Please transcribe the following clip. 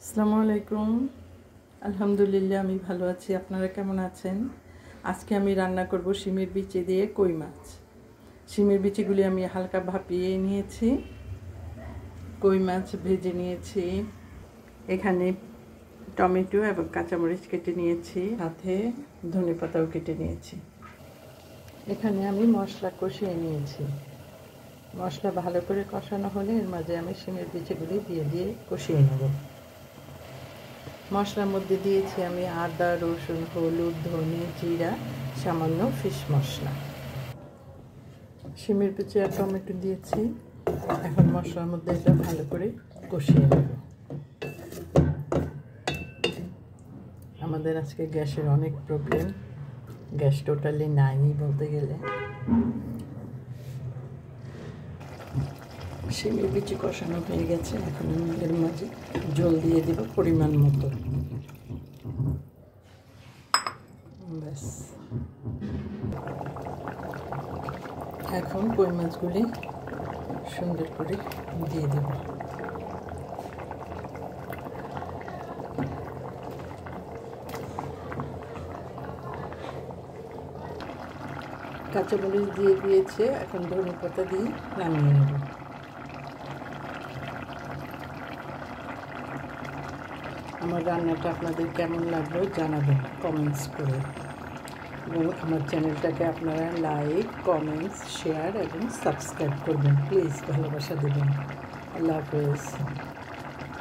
আসসালামু আলাইকুম। আলহামদুলিল্লাহ আমি ভালো আছি। আপনারা কেমন আছেন? আজকে আমি রান্না করব শিমের বিচি দিয়ে কই মাছ। শিমের বিচিগুলি আমি হালকা ভাপিয়ে নিয়েছি, কই মাছ ভেজে নিয়েছি, এখানে টমেটো এবং কাঁচামরিচ কেটে নিয়েছি, সাথে ধনেপাতাও কেটে নিয়েছি। এখানে আমি মশলা কষিয়ে নিয়েছি। মশলা ভালো করে কষানো হলে এর মাঝে আমি শিমের বিচিগুলি দিয়ে কষিয়ে নেব। মশলার মধ্যে দিয়েছি আমি আদা, রসুন, হলুদ, ধনে, জিরা, সামান্য ফিশ মশলা, শিমের বিচি আর টমেটো দিয়েছি। এখন মশলার মধ্যে এটা ভালো করে কষিয়ে নেব। আমাদের আজকে গ্যাসের অনেক প্রবলেম, গ্যাস টোটালি নাই বলতে গেলে। শিমের বিচি কষানো হয়ে গেছে, এখন আমি এর মাঝে জল দিয়ে দেব পরিমাণ মতো। ব্যাস, এখন কই মাছগুলি সুন্দর করে দিয়ে দেব। কাঁচামরিচ দিয়ে দিয়েছে, এখন ধনেপাতা দিয়ে নামিয়ে নেব। আমার রান্নাটা আপনাদের কেমন লাগলো জানাবেন কমেন্টস করে, এবং আমার চ্যানেলটাকে আপনারা লাইক, কমেন্টস, শেয়ার এবং সাবস্ক্রাইব করবেন। প্লিজ ভালোবাসা দেবেন। আল্লাহ হাফেজ।